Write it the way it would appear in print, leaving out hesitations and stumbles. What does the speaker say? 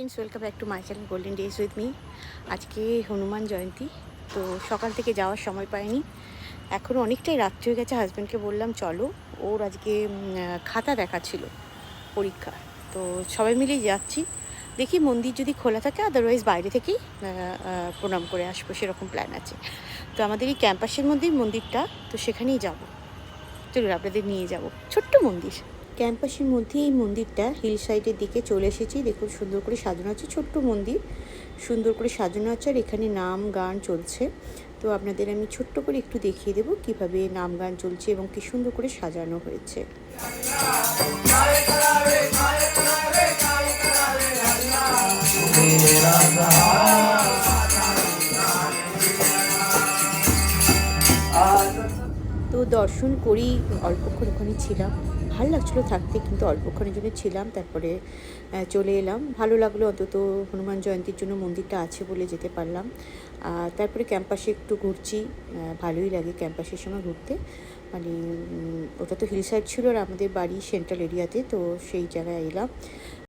Welcome back to my channel golden days with me. আজকে হনুমান জয়ন্তী, তো সকাল থেকে যাওয়ার সময় পাইনি। এখন অনেকটাই রাত্রি হয়ে গেছে। হাজব্যান্ডকে বললাম চলো, ওর আজকে খাতা দেখা ছিল, পরীক্ষা। তো সবাই মিলেই যাচ্ছি, দেখি মন্দির যদি খোলা থাকে, আদারওয়াইজ বাইরে থেকেই প্রণাম করে আসবো, সেরকম প্ল্যান আছে। তো আমাদের এই ক্যাম্পাসের মধ্যেই মন্দিরটা, তো সেখানেই যাব। চলুন আপনাদের নিয়ে যাব, ছোট্ট মন্দির। ক্যাম্পাসের মধ্যে এই মন্দিরটা, হিল সাইডের দিকে চলে এসেছি। দেখুন সুন্দর করে সাজানো আছে, ছোট্ট মন্দির, সুন্দর করে সাজানো আছে। আর এখানে নাম গান চলছে, তো আপনাদের আমি ছোট্ট করে একটু দেখিয়ে দেবো কীভাবে নাম গান চলছে এবং কী সুন্দর করে সাজানো হয়েছে। তো দর্শন করি, অল্পক্ষণ ওখানে ছিলাম, ভালো লাগছিলো থাকতে, কিন্তু অল্পক্ষণের জন্য ছিলাম, তারপরে চলে এলাম। ভালো লাগলো, অন্তত হনুমান জয়ন্তীর জন্য মন্দিরটা আছে বলে যেতে পারলাম। তারপরে ক্যাম্পাসে একটু ঘুরছি, ভালোই লাগে ক্যাম্পাসের সময় ঘুরতে। মানে ওটা তো হিল সাইড ছিল, আর আমাদের বাড়ি সেন্ট্রাল এরিয়াতে, তো সেই জায়গায় এলাম।